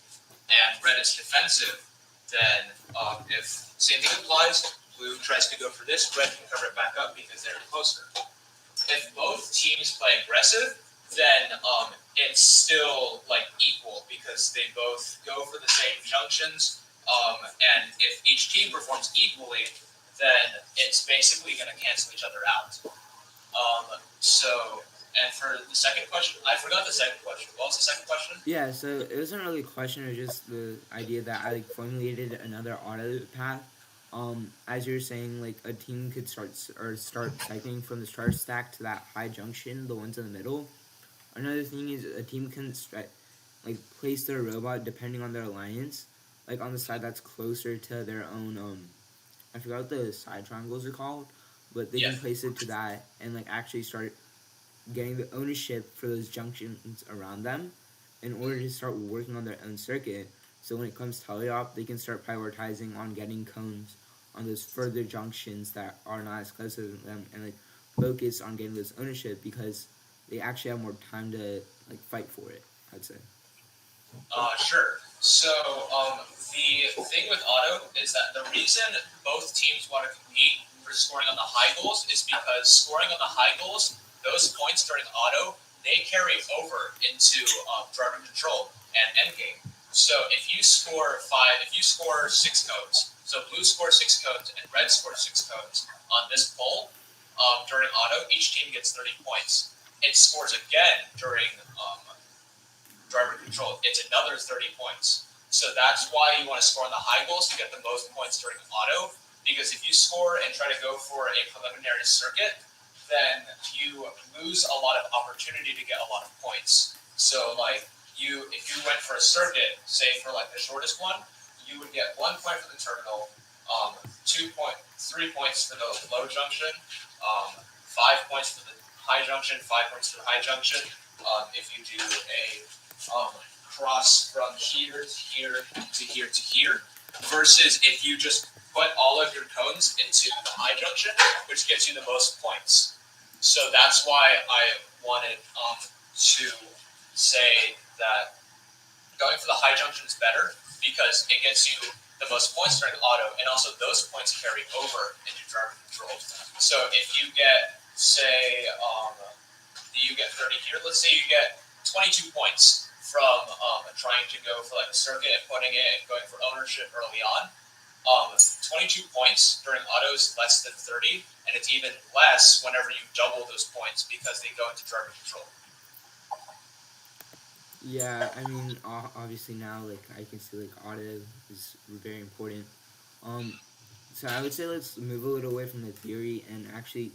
and red is defensive, then if same thing applies, blue tries to go for this, red can cover it back up because they're closer. If both teams play aggressive, then it's still like equal because they both go for the same junctions. And if each team performs equally, then it's basically going to cancel each other out. And for the second question, I forgot the second question. What was the second question? Yeah, so it wasn't really a question, it was just the idea that I like formulated another auto path. As you're saying, like a team could start cycling from the starter stack to that high junction, the ones in the middle. Another thing is a team can like place their robot depending on their alliance, like on the side that's closer to their own. I forgot what the side triangles are called, but they can place it to that and like actually start getting the ownership for those junctions around them in order to start working on their own circuit. So when it comes to teleop, they can start prioritizing on getting cones on those further junctions that are not as close to them and like focus on getting this ownership because they actually have more time to like fight for it, I'd say. Sure. So the thing with auto is that the reason both teams want to compete for scoring on the high goals is because scoring on the high goals, those points during auto, they carry over into driver control and endgame. So if you score 6 codes, so blue scores 6 codes and red scores 6 codes on this poll during auto, each team gets 30 points. It scores again during driver control. It's another 30 points. So that's why you want to score on the high goals to get the most points during auto. Because if you score and try to go for a preliminary circuit, then you lose a lot of opportunity to get a lot of points. So like if you went for a circuit, say for like the shortest one, you would get 1 point for the terminal, 3 points for the low junction, 5 points for the high junction, 5 points for the high junction. If you do a cross from here to here to here to here, versus if you just put all of your cones into the high junction, which gets you the most points. So that's why I wanted to say that going for the high junction is better because it gets you the most points during auto, and also those points carry over into driver control. So if you get, say, you get 30 here, let's say you get 22 points from trying to go for like a circuit and putting it and going for ownership early on. 22 points during auto is less than 30, and it's even less whenever you double those points because they go into driver control. Yeah, I mean, obviously now, like, I can see, like, auto is very important. So I would say let's move a little away from the theory and actually,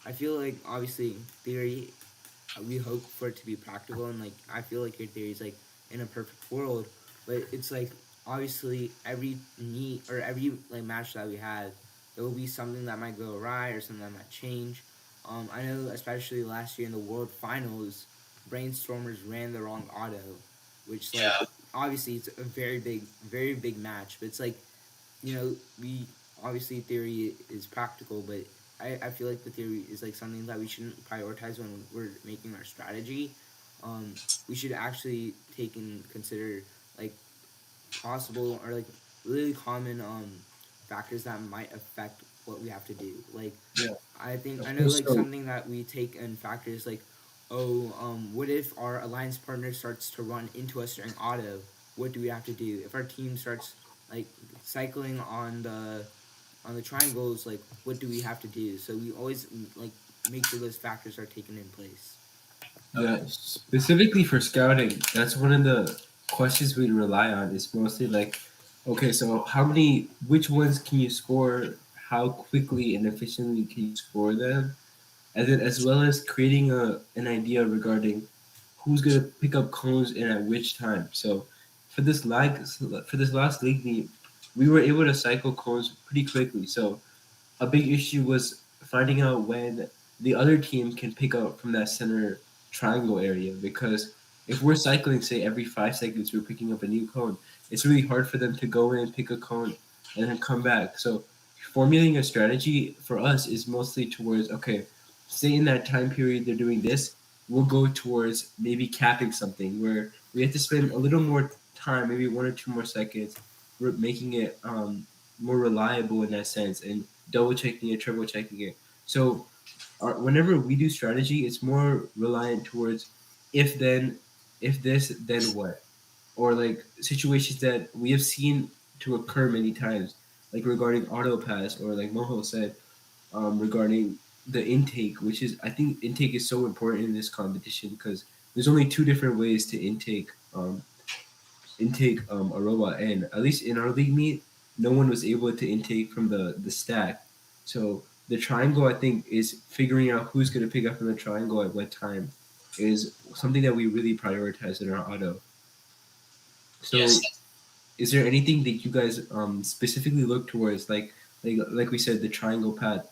I feel like, obviously, theory we hope for it to be practical, and like I feel like your theory is like in a perfect world, but it's like obviously every meet or every like match that we have, there will be something that might go awry or something that might change. I know especially last year in the World Finals, Brainstormers ran the wrong auto, which like Yeah. obviously it's a very big match, but it's like we obviously theory is practical, but I feel like the theory is like something that we shouldn't prioritize when we're making our strategy. We should actually take and consider like possible or like really common factors that might affect what we have to do. Like Yeah, I of know course. like So something that we take in factors like, oh, what if our alliance partner starts to run into us during auto? What do we have to do? If our team starts like cycling on the triangles, like what do we have to do? So we always like make sure those factors are taken in place. yeah, specifically for scouting, that's one of the questions we rely on. Is mostly like, okay, so which ones can you score? How quickly and efficiently can you score them? And then as well as creating an idea regarding who's gonna pick up cones and at which time. So for this last league meet, we were able to cycle cones pretty quickly. So a big issue was finding out when the other team can pick up from that center triangle area, because if we're cycling, say every 5 seconds we're picking up a new cone, it's really hard for them to go in, pick a cone, and then come back. So formulating a strategy for us is mostly towards, okay, say in that time period they're doing this, we'll go towards maybe capping something where we have to spend a little more time, maybe 1 or 2 more seconds, we're making it more reliable in that sense, and double checking it, triple checking it. So whenever we do strategy, it's more reliant towards if then, if this, then what, or like situations that we have seen to occur many times, like regarding auto pass, or like Moho said, regarding the intake, which is, I think intake is so important in this competition because there's only two different ways to intake a robot, and at least in our league meet, no one was able to intake from the stack. So the triangle, I think, is figuring out who's going to pick up from the triangle at what time is something that we really prioritize in our auto. So Yes. is there anything that you guys specifically look towards, like we said, the triangle path,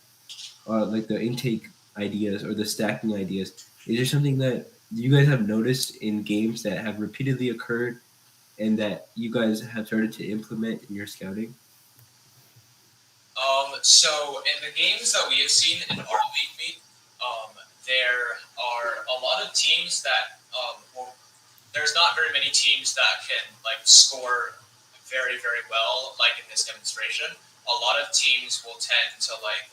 like the intake ideas or the stacking ideas? Is there something that you guys have noticed in games that have repeatedly occurred and that you guys have started to implement in your scouting? So in the games that we have seen in our league meet, there are a lot of teams that there's not very many teams that can like score very well like in this demonstration. A lot of teams will tend to like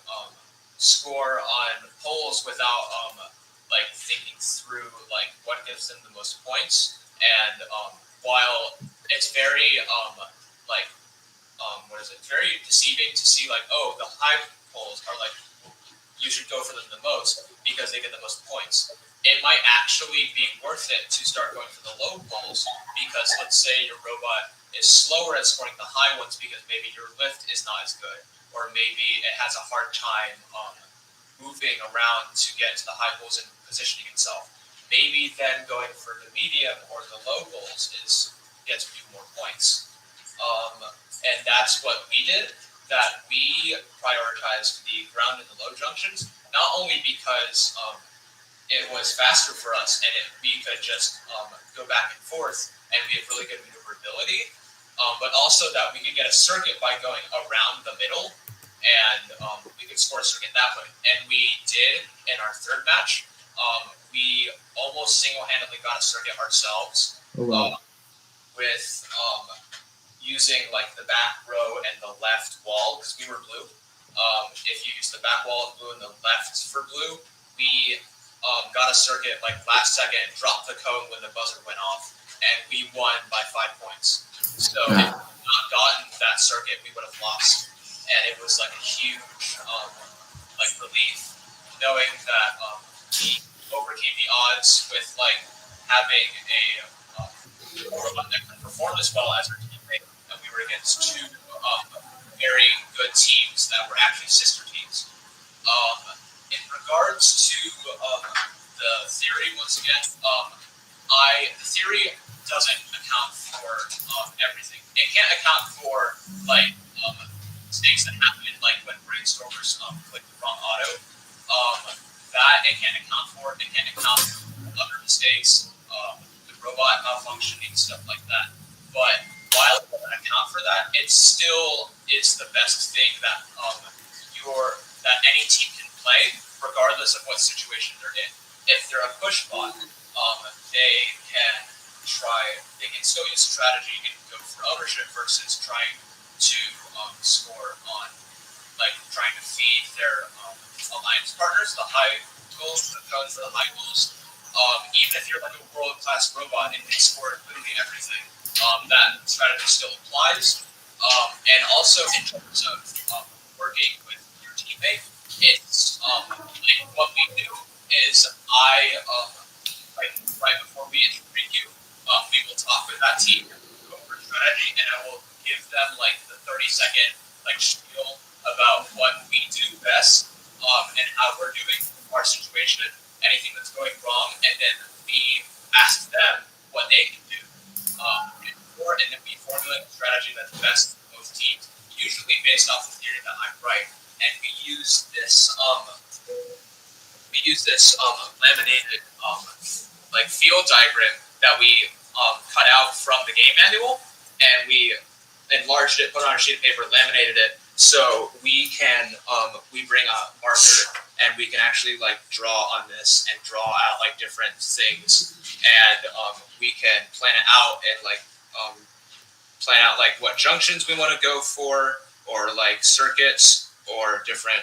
score on polls without like thinking through like what gives them the most points. And while it's very like what is it? Very deceiving to see like, oh, the high polls are like you should go for them the most because they get the most points. It might actually be worth it to start going for the low polls because let's say your robot is slower at scoring the high ones because maybe your lift is not as good, or maybe it has a hard time moving around to get to the high polls and positioning itself. Maybe then going for the medium or the low polls is gets you more points. And that's what we did. That we prioritized the ground and the low junctions, not only because it was faster for us and we could just go back and forth and we have really good maneuverability, but also that we could get a circuit by going around the middle and we could score a circuit that way. And we did in our third match. We almost single-handedly got a circuit ourselves Oh wow! with using like the back row and the left wall because we were blue. If you use the back wall of blue and the left for blue, we got a circuit like last second, dropped the cone when the buzzer went off, and we won by 5 points. So if we had not gotten that circuit, we would have lost, and it was like a huge like relief knowing that we overcame the odds with like having a robot that could perform as well as our teammate, and we were against two very good teams that were actually sister teams. In regards to the the theory once again. The theory doesn't account for everything. It can't account for like mistakes that happen, like when brainstormers click the wrong auto. That it can't account for. It can't account for other mistakes, the robot malfunctioning, stuff like that. But while it doesn't account for that, it still is the best thing that that any team can play, regardless of what situation they're in. If they're a push bot, they can still use strategy and go for ownership versus trying to score on, like trying to feed their alliance partners the high goals, the high goals. Even if you're like a world class robot and can score literally everything, that strategy still applies. And also in terms of working with your teammate, it's like what we do is like right before we interview you, we will talk with that team, go over strategy, and I will give them like the 30-second like spiel about what we do best, and how we're doing our situation, anything that's going wrong, and then we ask them what they can do, and then we formulate a strategy that's best for both teams, usually based off the theory that I'm right, and we use this laminated like field diagram that we cut out from the game manual, and we enlarged it, put it on a sheet of paper, laminated it, so we can we bring a marker and we can actually like draw on this and draw out like different things, and we can plan it out and like plan out like what junctions we want to go for, or like circuits, or different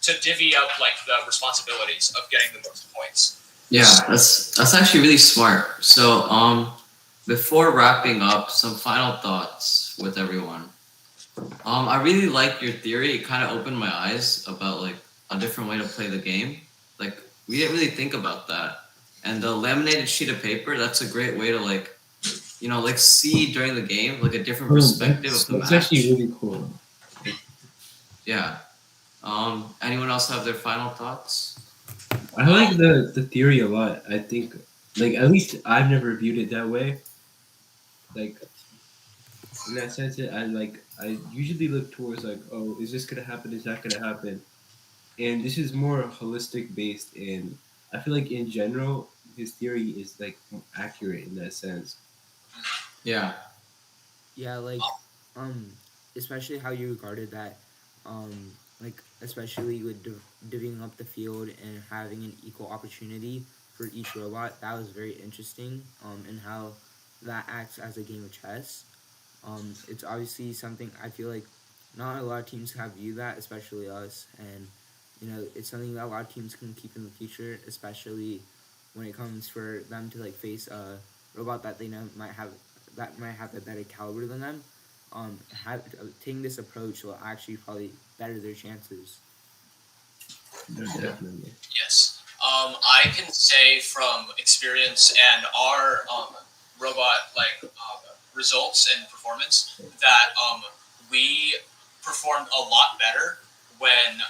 to divvy up like the responsibilities of getting the most points. Yeah, that's actually really smart. So before wrapping up, some final thoughts with everyone. I really like your theory. It kind of opened my eyes about like a different way to play the game. Like we didn't really think about that. And the laminated sheet of paper, that's a great way to like, like see during the game, like a different perspective of the match. That's actually really cool. Yeah. Anyone else have their final thoughts? I like the theory a lot. I think, like, at least I've never viewed it that way. Like, in that sense, I usually look towards like, oh, is this gonna happen? Is that gonna happen? And this is more holistic based, and I feel like in general, his theory is like more accurate in that sense. Yeah. Yeah, like especially how you regarded that, like especially with divvying up the field and having an equal opportunity for each robot. That was very interesting. And how that acts as a game of chess. It's obviously something I feel like not a lot of teams have viewed that, especially us, and it's something that a lot of teams can keep in the future, especially when it comes for them to like face a robot that they know might have a better caliber than them. Taking this approach will actually probably better their chances. No, definitely. Yes. I can say from experience and our robot results and performance that we performed a lot better when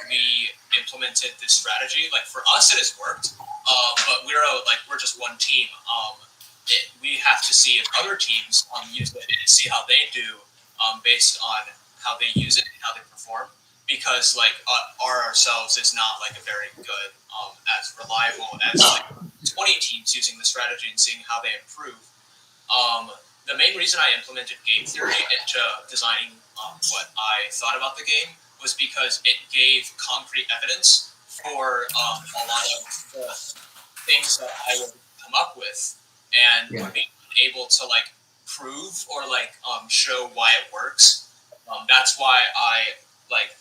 we implemented this strategy. Like for us, it has worked, but we're just one team. We have to see if other teams use it and see how they do based on how they use it and how they perform. Because like ourselves is not like a very good, as reliable as like 20 teams using the strategy and seeing how they improve. The main reason I implemented game theory into designing what I thought about the game was because it gave concrete evidence for a lot of the things that I would come up with, and being able to like prove or like show why it works. That's why I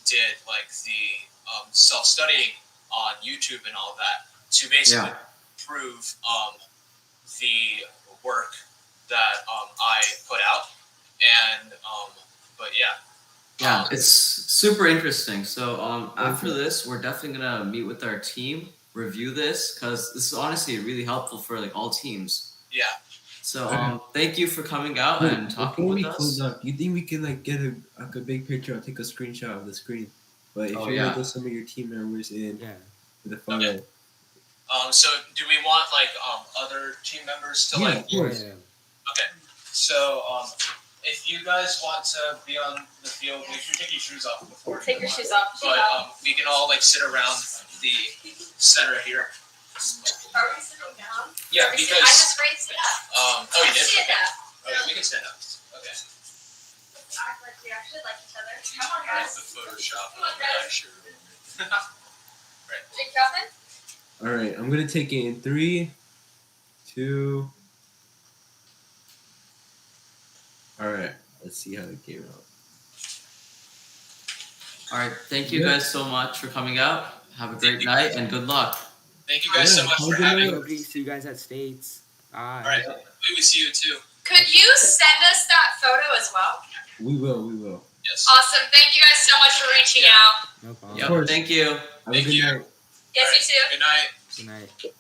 did like the self-studying on YouTube and all that to basically prove the work that I put out. And but yeah, it's super interesting. So after this, we're definitely gonna meet with our team, review this, because this is honestly really helpful for like all teams. Yeah. So thank you for coming out and talking with us. Close up, do you think we can like get a big picture or take a screenshot of the screen? But if you're gonna get some of your team members in with the photo. So do we want like other team members to like? Of course. Okay. So if you guys want to be on the field, make sure you take your shoes off before. Take your shoes off. But we can all like sit around the center here. Are we sitting down? Yeah, I because just raised it up. oh, you did? Stand up. Okay, we can stand up. Okay. Act like we actually like each other. Come on, I have guys. the Photoshop. Come on, guys. Sure. Jake Calvin? All right, I'm gonna take it in 3, 2. All right, let's see how it came out. All right. Thank you guys so much for coming out. Have a great night and good luck. Thank you guys so much for having me. Hopefully see you guys at States. Bye. All right. We see you too. Could you send us that photo as well? We will. Yes. Awesome. Thank you guys so much for reaching out. No problem. Yep. course. Thank you. Have a Thank good you. night. Yes, you too. Good night. Good night.